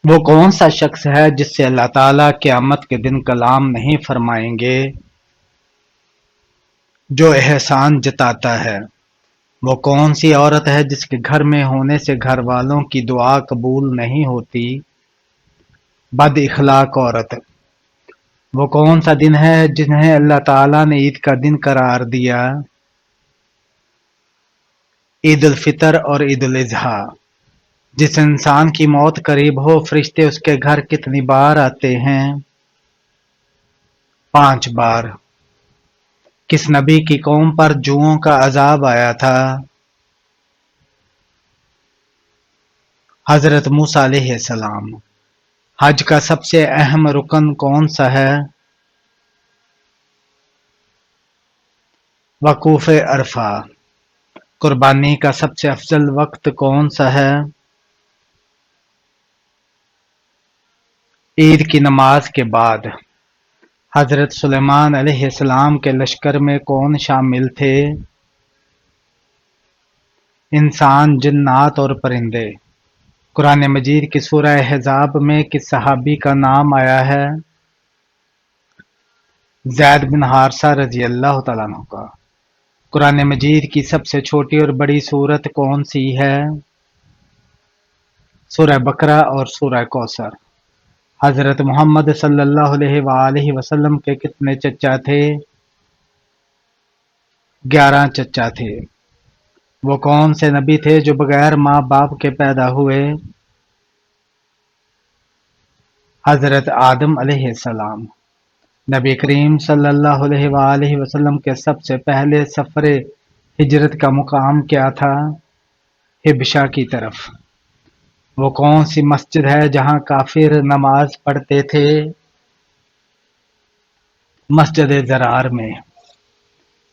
وہ کون سا شخص ہے جس سے اللہ تعالیٰ قیامت کے دن کلام نہیں فرمائیں گے؟ جو احسان جتاتا ہے۔ وہ کون سی عورت ہے جس کے گھر میں ہونے سے گھر والوں کی دعا قبول نہیں ہوتی؟ بد اخلاق عورت۔ وہ کون سا دن ہے جنہیں اللہ تعالیٰ نے عید کا دن قرار دیا؟ عید الفطر اور عید الاضحیٰ۔ جس انسان کی موت قریب ہو فرشتے اس کے گھر کتنی بار آتے ہیں؟ 5 بار۔ کس نبی کی قوم پر جوؤں کا عذاب آیا تھا؟ حضرت موسیٰ علیہ السلام۔ حج کا سب سے اہم رکن کون سا ہے؟ وقوف عرفہ۔ قربانی کا سب سے افضل وقت کون سا ہے؟ عید کی نماز کے بعد۔ حضرت سلیمان علیہ السلام کے لشکر میں کون شامل تھے؟ انسان، جنات اور پرندے۔ قرآن مجید کی سورہ احزاب میں کس صحابی کا نام آیا ہے؟ زید بن حارثہ رضی اللہ تعالیٰ عنہ کا۔ قرآن مجید کی سب سے چھوٹی اور بڑی سورت کون سی ہے؟ سورہ بقرہ اور سورہ کوثر۔ حضرت محمد صلی اللہ علیہ وآلہ وسلم کے کتنے چچا تھے؟ 11 چچا تھے۔ وہ کون سے نبی تھے جو بغیر ماں باپ کے پیدا ہوئے؟ حضرت آدم علیہ السلام۔ نبی کریم صلی اللہ علیہ وآلہ وسلم کے سب سے پہلے سفر ہجرت کا مقام کیا تھا؟ حبشہ کی طرف۔ وہ کون سی مسجد ہے جہاں کافر نماز پڑھتے تھے؟ مسجد ضرار میں۔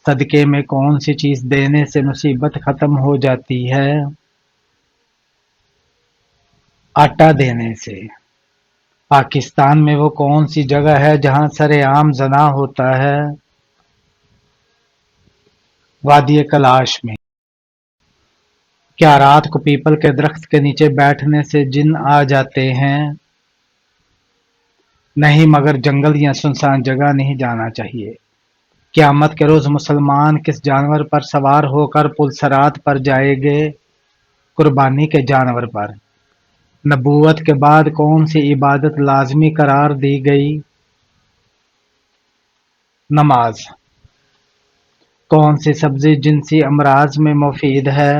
صدقے میں کون سی چیز دینے سے مصیبت ختم ہو جاتی ہے؟ آٹا دینے سے۔ پاکستان میں وہ کون سی جگہ ہے جہاں سر عام زنا ہوتا ہے؟ وادی کلاش میں۔ کیا رات کو پیپل کے درخت کے نیچے بیٹھنے سے جن آ جاتے ہیں؟ نہیں، مگر جنگل یا سنسان جگہ نہیں جانا چاہیے۔ قیامت کے روز مسلمان کس جانور پر سوار ہو کر پلسرات پر جائیں گے؟ قربانی کے جانور پر۔ نبوت کے بعد کون سی عبادت لازمی قرار دی گئی؟ نماز۔ کون سی سبزی جنسی امراض میں مفید ہے؟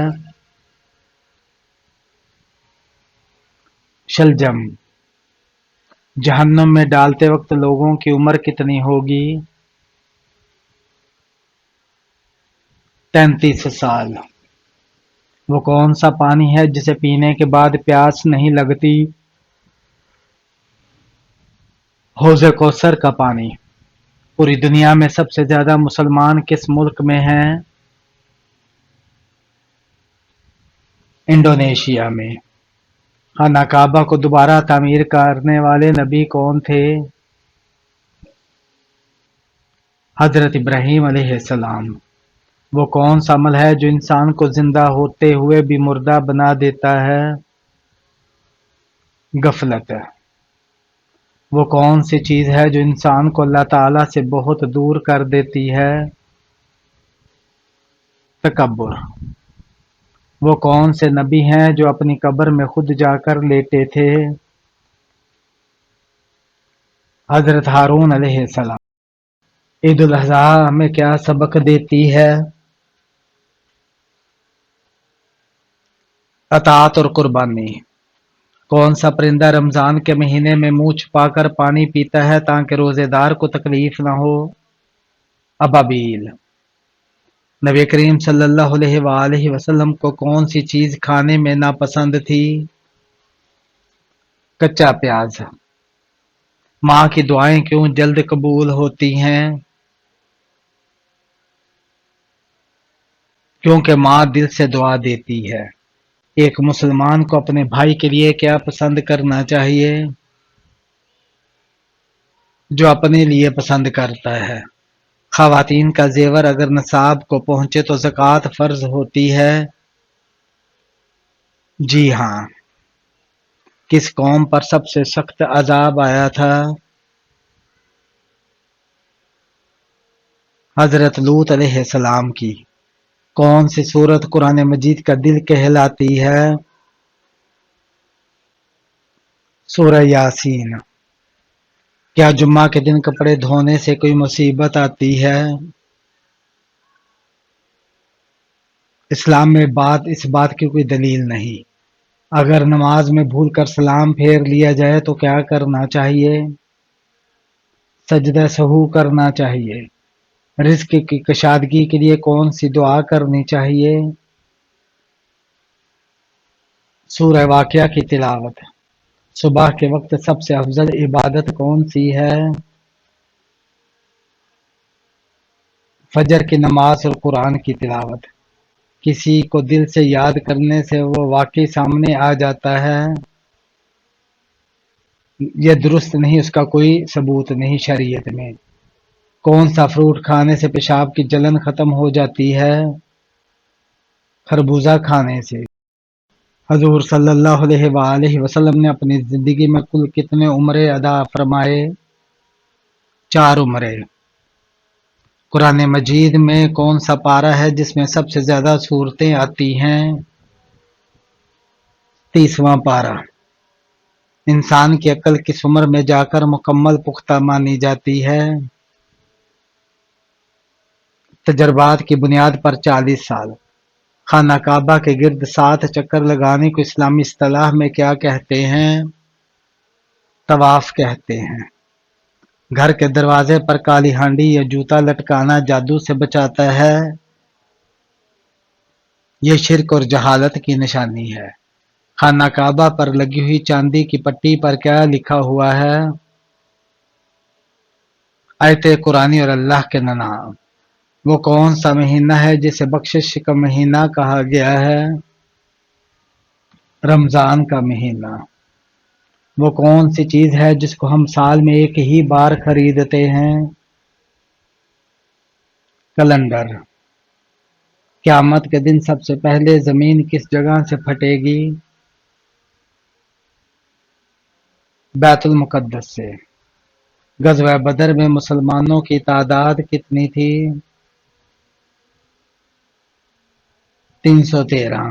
شلجم۔ جہنم میں ڈالتے وقت لوگوں کی عمر کتنی ہوگی؟ 33 سال۔ وہ کون سا پانی ہے جسے پینے کے بعد پیاس نہیں لگتی؟ حوض کوثر کا پانی۔ پوری دنیا میں سب سے زیادہ مسلمان کس ملک میں ہیں؟ انڈونیشیا میں۔ خانہ کعبہ کو دوبارہ تعمیر کرنے والے نبی کون تھے؟ حضرت ابراہیم علیہ السلام۔ وہ کون سا عمل ہے جو انسان کو زندہ ہوتے ہوئے بھی مردہ بنا دیتا ہے؟ غفلت۔ وہ کون سی چیز ہے جو انسان کو اللہ تعالیٰ سے بہت دور کر دیتی ہے؟ تکبر۔ وہ کون سے نبی ہیں جو اپنی قبر میں خود جا کر لیٹے تھے؟ حضرت ہارون علیہ السلام۔ عید الاضحیٰ ہمیں کیا سبق دیتی ہے؟ اطاعت اور قربانی۔ کون سا پرندہ رمضان کے مہینے میں منہ چھپا کر پانی پیتا ہے تاکہ روزے دار کو تکلیف نہ ہو؟ ابابیل۔ نبی کریم صلی اللہ علیہ وآلہ وسلم کو کون سی چیز کھانے میں ناپسند تھی؟ کچا پیاز۔ ماں کی دعائیں کیوں جلد قبول ہوتی ہیں؟ کیونکہ ماں دل سے دعا دیتی ہے۔ ایک مسلمان کو اپنے بھائی کے لیے کیا پسند کرنا چاہیے؟ جو اپنے لیے پسند کرتا ہے۔ خواتین کا زیور اگر نصاب کو پہنچے تو زکوٰۃ فرض ہوتی ہے؟ جی ہاں۔ کس قوم پر سب سے سخت عذاب آیا تھا؟ حضرت لوط علیہ السلام کی۔ کون سی سورت قرآن مجید کا دل کہلاتی ہے؟ سورہ یاسین۔ کیا جمعہ کے دن کپڑے دھونے سے کوئی مصیبت آتی ہے؟ اسلام میں اس بات کی کوئی دلیل نہیں۔ اگر نماز میں بھول کر سلام پھیر لیا جائے تو کیا کرنا چاہیے؟ سجدہ سہو کرنا چاہیے۔ رزق کی کشادگی کے لیے کون سی دعا کرنی چاہیے؟ سورہ واقعہ کی تلاوت۔ صبح کے وقت سب سے افضل عبادت کون سی ہے؟ فجر کی نماز اور قرآن کی تلاوت۔ کسی کو دل سے یاد کرنے سے وہ واقعی سامنے آ جاتا ہے؟ یہ درست نہیں، اس کا کوئی ثبوت نہیں شریعت میں۔ کون سا فروٹ کھانے سے پیشاب کی جلن ختم ہو جاتی ہے؟ خربوزہ کھانے سے۔ حضور صلی اللہ علیہ وآلہ وسلم نے اپنی زندگی میں کل کتنے عمرے ادا فرمائے؟ 4 عمرے۔ قرآن مجید میں کون سا پارہ ہے جس میں سب سے زیادہ صورتیں آتی ہیں؟ 30واں پارہ۔ انسان کی عقل کس عمر میں جا کر مکمل پختہ مانی جاتی ہے؟ تجربات کی بنیاد پر 40 سال۔ خانہ کعبہ کے گرد 7 چکر لگانے کو اسلامی اصطلاح میں کیا کہتے ہیں؟ طواف کہتے ہیں۔ گھر کے دروازے پر کالی ہانڈی یا جوتا لٹکانا جادو سے بچاتا ہے؟ یہ شرک اور جہالت کی نشانی ہے۔ خانہ کعبہ پر لگی ہوئی چاندی کی پٹی پر کیا لکھا ہوا ہے؟ آیت قرآنی اور اللہ کے نام۔ وہ کون سا مہینہ ہے جسے بخشش کا مہینہ کہا گیا ہے؟ رمضان کا مہینہ۔ وہ کون سی چیز ہے جس کو ہم سال میں ایک ہی بار خریدتے ہیں؟ کیلنڈر۔ قیامت کے دن سب سے پہلے زمین کس جگہ سے پھٹے گی؟ بیت المقدس سے۔ غزوہ بدر میں مسلمانوں کی تعداد کتنی تھی؟ 313۔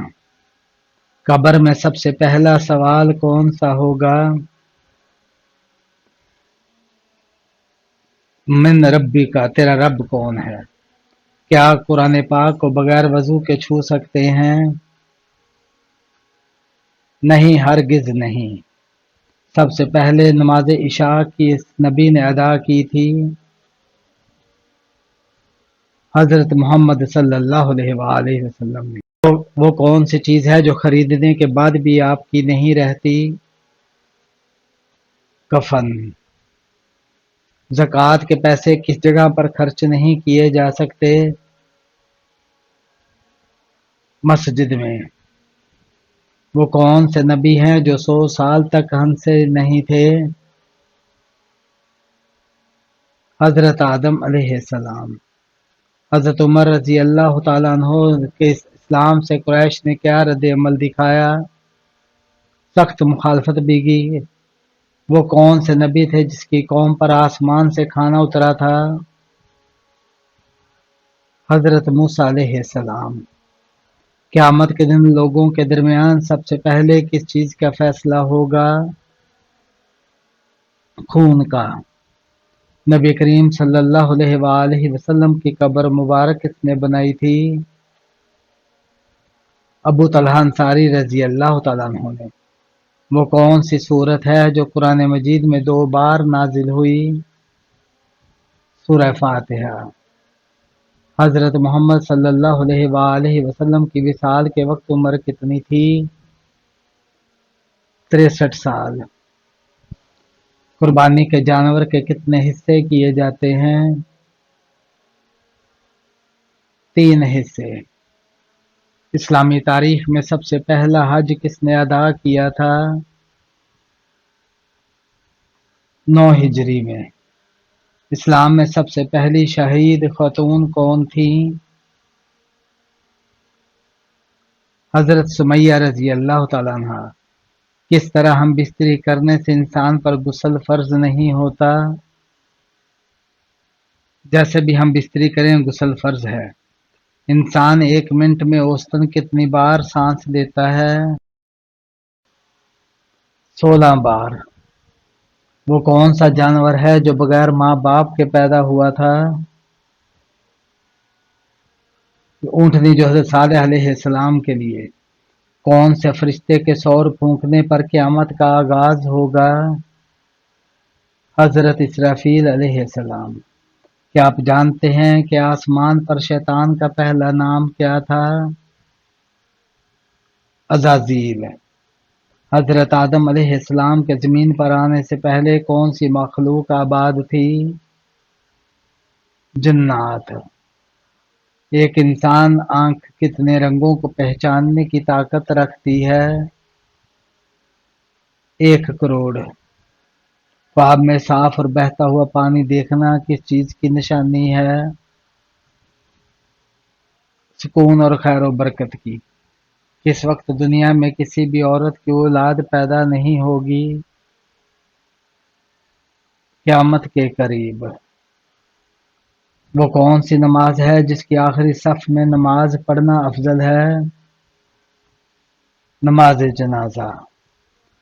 قبر میں سب سے پہلا سوال کون سا ہوگا؟ من ربی کا، تیرا رب کون ہے؟ کیا قرآن پاک کو بغیر وضو کے چھو سکتے ہیں؟ نہیں، ہرگز نہیں۔ سب سے پہلے نماز عشاء کس نبی نے ادا کی تھی؟ حضرت محمد صلی اللہ علیہ وآلہ وسلم نے۔ وہ کون سی چیز ہے جو خریدنے کے بعد بھی آپ کی نہیں رہتی؟ کفن۔ زکوٰۃ کے پیسے کس جگہ پر خرچ نہیں کیے جا سکتے؟ مسجد میں۔ وہ کون سے نبی ہیں جو 100 سال تک ہنسے نہیں تھے؟ حضرت آدم علیہ السلام۔ حضرت عمر رضی اللہ تعالیٰ عنہ کے اسلام سے قریش نے کیا رد عمل دکھایا؟ سخت مخالفت بھی کی۔ وہ کون سے نبی تھے جس کی قوم پر آسمان سے کھانا اترا تھا؟ حضرت موسیٰ علیہ السلام۔ قیامت کے دن لوگوں کے درمیان سب سے پہلے کس چیز کا فیصلہ ہوگا؟ خون کا۔ نبی کریم صلی اللہ علیہ وآلہ وسلم کی قبر مبارک کس نے بنائی تھی؟ ابو طلحہ انصاری رضی اللہ تعالیٰ عنہ نے۔ وہ کون سی سورت ہے جو قرآن مجید میں 2 بار نازل ہوئی؟ سورہ فاتحہ۔ حضرت محمد صلی اللہ علیہ وآلہ وسلم کی وصال کے وقت عمر کتنی تھی؟ 63 سال۔ قربانی کے جانور کے کتنے حصے کیے جاتے ہیں؟ 3 حصے۔ اسلامی تاریخ میں سب سے پہلا حج کس نے ادا کیا تھا؟ 9 ہجری میں۔ اسلام میں سب سے پہلی شہید خاتون کون تھیں؟ حضرت سمیہ رضی اللہ تعالیٰ عنہ۔ کس طرح ہم بستری کرنے سے انسان پر غسل فرض نہیں ہوتا، جیسے بھی ہم بستری کریں غسل فرض ہے۔ انسان 1 منٹ میں اوسطاً کتنی بار سانس لیتا ہے؟ 16 بار۔ وہ کون سا جانور ہے جو بغیر ماں باپ کے پیدا ہوا تھا؟ اونٹنی جو حضرت صالح علیہ السلام کے لیے۔ کون سے فرشتے کے سور پھونکنے پر قیامت کا آغاز ہوگا؟ حضرت اسرافیل علیہ السلام۔ کیا آپ جانتے ہیں کہ آسمان پر شیطان کا پہلا نام کیا تھا؟ عزازیل۔ حضرت آدم علیہ السلام کے زمین پر آنے سے پہلے کون سی مخلوق آباد تھی؟ جنات۔ ایک انسان آنکھ کتنے رنگوں کو پہچاننے کی طاقت رکھتی ہے؟ 1 کروڑ۔ خواب میں صاف اور بہتا ہوا پانی دیکھنا کس چیز کی نشانی ہے؟ سکون اور خیر و برکت کی۔ کس وقت دنیا میں کسی بھی عورت کی اولاد پیدا نہیں ہوگی؟ قیامت کے قریب۔ وہ کون سی نماز ہے جس کی آخری صف میں نماز پڑھنا افضل ہے؟ نماز جنازہ۔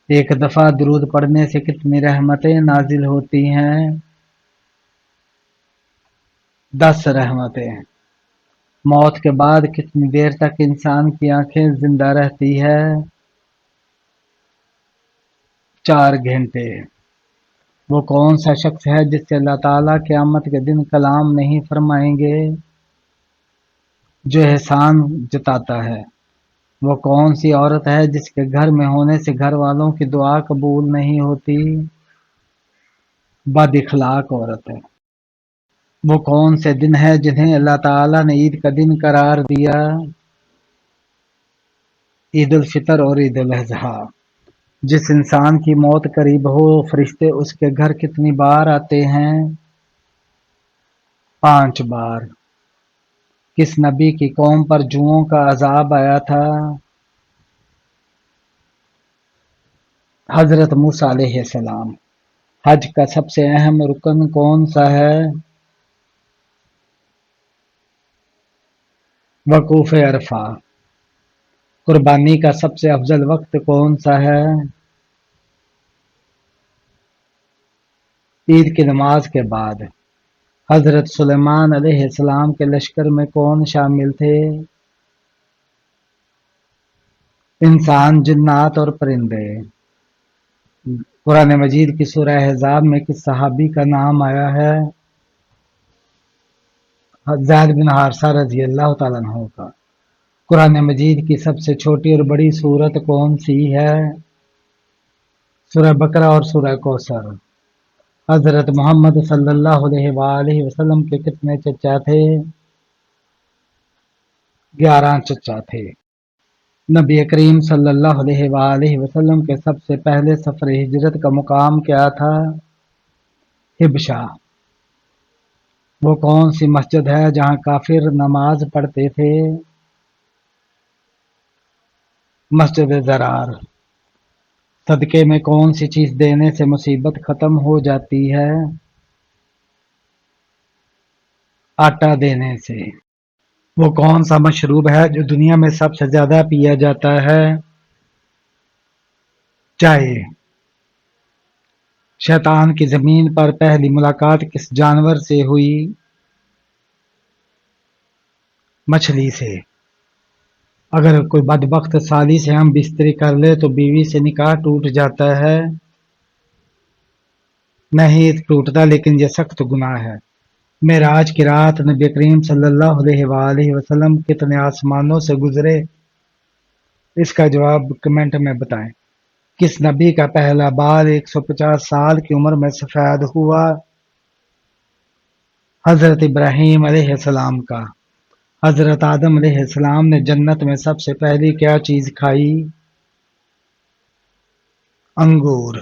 ایک دفعہ درود پڑھنے سے کتنی رحمتیں نازل ہوتی ہیں؟ 10 رحمتیں۔ موت کے بعد کتنی دیر تک انسان کی آنکھیں زندہ رہتی ہے؟ 4 گھنٹے۔ وہ کون سا شخص ہے جس سے اللہ تعالیٰ قیامت کے دن کلام نہیں فرمائیں گے؟ جو احسان جتاتا ہے۔ وہ کون سی عورت ہے جس کے گھر میں ہونے سے گھر والوں کی دعا قبول نہیں ہوتی؟ بد اخلاق عورت ہے۔ وہ کون سے دن ہے جنہیں اللہ تعالیٰ نے عید کا دن قرار دیا؟ عید الفطر اور عید الاضحیٰ۔ جس انسان کی موت قریب ہو فرشتے اس کے گھر کتنی بار آتے ہیں؟ 5 بار۔ کس نبی کی قوم پر جوؤں کا عذاب آیا تھا؟ حضرت موسیٰ علیہ السلام۔ حج کا سب سے اہم رکن کون سا ہے؟ وقوف عرفہ۔ قربانی کا سب سے افضل وقت کون سا ہے؟ عید کی نماز کے بعد۔ حضرت سلیمان علیہ السلام کے لشکر میں کون شامل تھے؟ انسان، جنات اور پرندے۔ قرآن مجید کی سورہ احزاب میں کس صحابی کا نام آیا ہے؟ زید بن حارثہ رضی اللہ تعالیٰ عنہ کا۔ قرآن مجید کی سب سے چھوٹی اور بڑی سورت کون سی ہے؟ سورہ بقرہ اور سورہ کوثر۔ حضرت محمد صلی اللہ علیہ وآلہ وسلم کے کتنے چچا تھے؟ 11 چچا تھے۔ نبی کریم صلی اللہ علیہ وآلہ وسلم کے سب سے پہلے سفر ہجرت کا مقام کیا تھا؟ حبشہ۔ وہ کون سی مسجد ہے جہاں کافر نماز پڑھتے تھے؟ مسجد ضرار۔ صدقے میں کون سی چیز دینے سے مصیبت ختم ہو جاتی ہے؟ آٹا دینے سے۔ وہ کون سا مشروب ہے جو دنیا میں سب سے زیادہ پیا جاتا ہے؟ چائے۔ شیطان کی زمین پر پہلی ملاقات کس جانور سے ہوئی؟ مچھلی سے۔ اگر کوئی بدبخت سالی سے ہم بستری کر لے تو بیوی سے نکاح ٹوٹ جاتا ہے؟ نہیں ٹوٹتا، لیکن یہ سخت گناہ ہے۔ معراج کی رات نبی کریم صلی اللہ علیہ وآلہ وسلم کتنے آسمانوں سے گزرے؟ اس کا جواب کمنٹ میں بتائیں۔ کس نبی کا پہلا بال 150 سال کی عمر میں سفید ہوا؟ حضرت ابراہیم علیہ السلام کا۔ حضرت آدم علیہ السلام نے جنت میں سب سے پہلی کیا چیز کھائی؟ انگور۔